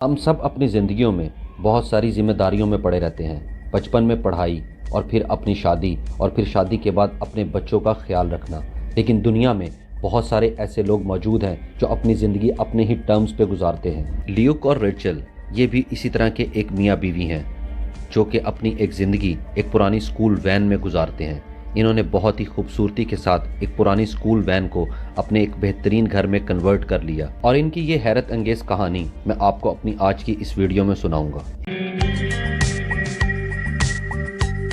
हम सब अपनी ज़िंदगियों में बहुत सारी जिम्मेदारियों में पड़े रहते हैं। बचपन में पढ़ाई, और फिर अपनी शादी, और फिर शादी के बाद अपने बच्चों का ख्याल रखना। लेकिन दुनिया में बहुत सारे ऐसे लोग मौजूद हैं जो अपनी ज़िंदगी अपने ही टर्म्स पे गुजारते हैं। ल्यूक और रेचल ये भी इसी तरह के एक मियाँ बीवी हैं जो कि अपनी एक ज़िंदगी एक पुरानी स्कूल वैन में गुजारते हैं। इन्होंने बहुत ही खूबसूरती के साथ एक पुरानी स्कूल वैन को अपने एक बेहतरीन घर में कन्वर्ट कर लिया, और इनकी ये हैरत अंगेज़ कहानी मैं आपको अपनी आज की इस वीडियो में सुनाऊंगा।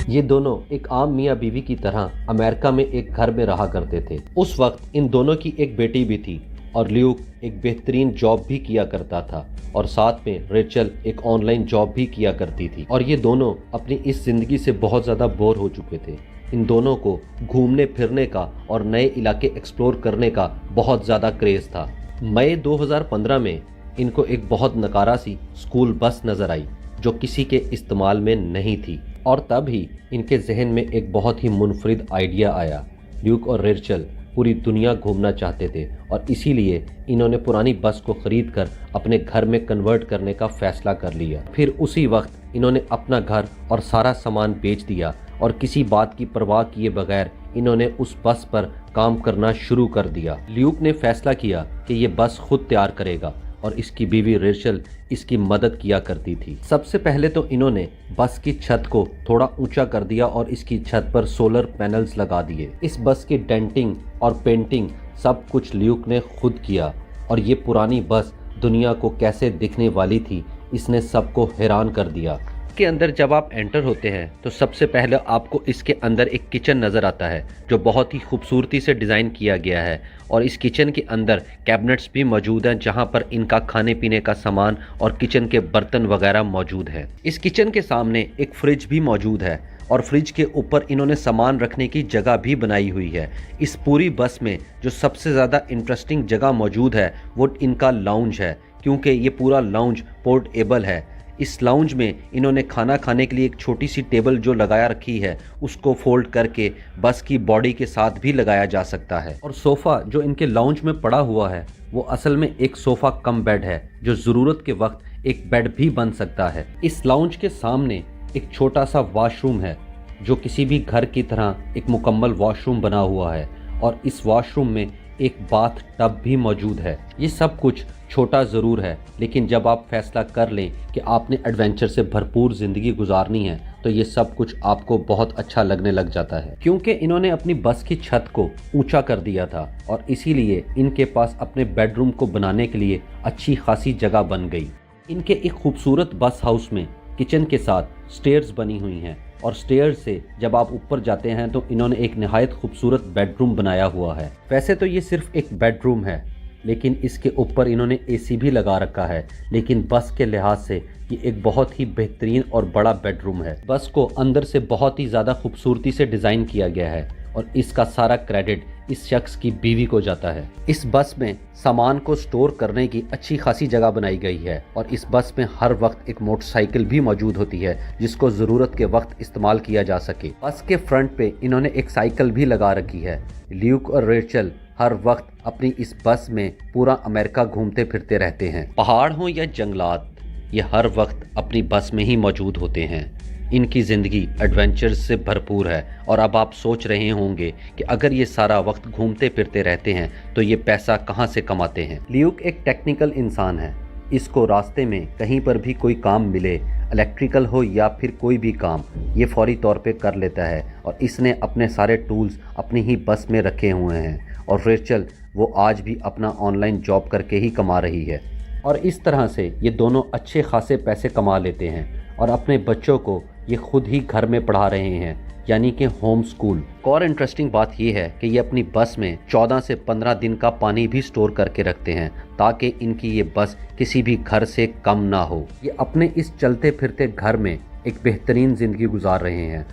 ये दोनों एक आम मियाँ बीवी की तरह अमेरिका में एक घर में रहा करते थे। उस वक्त इन दोनों की एक बेटी भी थी, और ल्यूक एक बेहतरीन जॉब भी किया करता था, और साथ में रेचल एक ऑनलाइन जॉब भी किया करती थी। और ये दोनों अपनी इस ज़िंदगी से बहुत ज़्यादा बोर हो चुके थे। इन दोनों को घूमने फिरने का और नए इलाके एक्सप्लोर करने का बहुत ज़्यादा क्रेज़ था। मई 2015 में इनको एक बहुत नकारा सी स्कूल बस नज़र आई जो किसी के इस्तेमाल में नहीं थी, और तब ही इनके जहन में एक बहुत ही मुनफरिद आइडिया आया। ल्यूक और रेचल पूरी दुनिया घूमना चाहते थे, और इसीलिए इन्होंने पुरानी बस को ख़रीद कर अपने घर में कन्वर्ट करने का फ़ैसला कर लिया। फिर उसी वक्त इन्होंने अपना घर और सारा सामान बेच दिया, और किसी बात की परवाह किए बगैर इन्होंने उस बस पर काम करना शुरू कर दिया। ल्यूक ने फैसला किया कि ये बस खुद तैयार करेगा, और इसकी बीवी रेचल इसकी मदद किया करती थी। सबसे पहले तो इन्होंने बस की छत को थोड़ा ऊंचा कर दिया और इसकी छत पर सोलर पैनल्स लगा दिए। इस बस की डेंटिंग और पेंटिंग सब कुछ ल्यूक ने खुद किया, और ये पुरानी बस दुनिया को कैसे दिखने वाली थी इसने सबको हैरान कर दिया। के अंदर जब आप एंटर होते हैं तो सबसे पहले आपको इसके अंदर एक किचन नज़र आता है जो बहुत ही खूबसूरती से डिज़ाइन किया गया है, और इस किचन के अंदर कैबिनेट्स भी मौजूद हैं जहां पर इनका खाने पीने का सामान और किचन के बर्तन वगैरह मौजूद हैं। इस किचन के सामने एक फ्रिज भी मौजूद है, और फ्रिज के ऊपर इन्होंने सामान रखने की जगह भी बनाई हुई है। इस पूरी बस में जो सबसे ज़्यादा इंटरेस्टिंग जगह मौजूद है वो इनका लाउंज है, क्योंकि ये पूरा लाउंज पोर्टेबल है। इस लाउंज में इन्होंने खाना खाने के लिए एक छोटी सी टेबल जो लगाया रखी है उसको फोल्ड करके बस की बॉडी के साथ भी लगाया जा सकता है। और सोफ़ा जो इनके लाउंज में पड़ा हुआ है वो असल में एक सोफ़ा कम बेड है जो ज़रूरत के वक्त एक बेड भी बन सकता है। इस लाउंज के सामने एक छोटा सा वॉशरूम है जो किसी भी घर की तरह एक मुकम्मल वॉशरूम बना हुआ है, और इस वॉशरूम में एक बाथ टब भी मौजूद है। ये सब कुछ छोटा ज़रूर है, लेकिन जब आप फैसला कर लें कि आपने एडवेंचर से भरपूर ज़िंदगी गुजारनी है तो ये सब कुछ आपको बहुत अच्छा लगने लग जाता है। क्योंकि इन्होंने अपनी बस की छत को ऊंचा कर दिया था, और इसीलिए इनके पास अपने बेडरूम को बनाने के लिए अच्छी खासी जगह बन गई। इनके एक खूबसूरत बस हाउस में किचन के साथ स्टेयर्स बनी हुई हैं, और स्टेयर से जब आप ऊपर जाते हैं तो इन्होंने एक नहायत खूबसूरत बेडरूम बनाया हुआ है। वैसे तो ये सिर्फ एक बेडरूम है, लेकिन इसके ऊपर इन्होंने एसी भी लगा रखा है, लेकिन बस के लिहाज से ये एक बहुत ही बेहतरीन और बड़ा बेडरूम है। बस को अंदर से बहुत ही ज़्यादा खूबसूरती से डिज़ाइन किया गया है, और इसका सारा क्रेडिट इस शख्स की बीवी को जाता है। इस बस में सामान को स्टोर करने की अच्छी खासी जगह बनाई गई है, और इस बस में हर वक्त एक मोटरसाइकिल भी मौजूद होती है जिसको ज़रूरत के वक्त इस्तेमाल किया जा सके। बस के फ्रंट पे इन्होंने एक साइकिल भी लगा रखी है। ल्यूक और रेचल हर वक्त अपनी इस बस में पूरा अमेरिका घूमते फिरते रहते हैं। पहाड़ हों या जंगलात, ये हर वक्त अपनी बस में ही मौजूद होते हैं। इनकी ज़िंदगी एडवेंचर्स से भरपूर है, और अब आप सोच रहे होंगे कि अगर ये सारा वक्त घूमते फिरते रहते हैं तो ये पैसा कहाँ से कमाते हैं। ल्यूक एक टेक्निकल इंसान है। इसको रास्ते में कहीं पर भी कोई काम मिले, इलेक्ट्रिकल हो या फिर कोई भी काम, ये फौरी तौर पे कर लेता है, और इसने अपने सारे टूल्स अपनी ही बस में रखे हुए हैं। और रेचल वो आज भी अपना ऑनलाइन जॉब करके ही कमा रही है, और इस तरह से ये दोनों अच्छे खासे पैसे कमा लेते हैं, और अपने बच्चों को ये खुद ही घर में पढ़ा रहे हैं, यानी कि होम स्कूल। और इंटरेस्टिंग बात यह है कि ये अपनी बस में 14 से 15 दिन का पानी भी स्टोर करके रखते हैं ताकि इनकी ये बस किसी भी घर से कम ना हो। ये अपने इस चलते फिरते घर में एक बेहतरीन ज़िंदगी गुजार रहे हैं।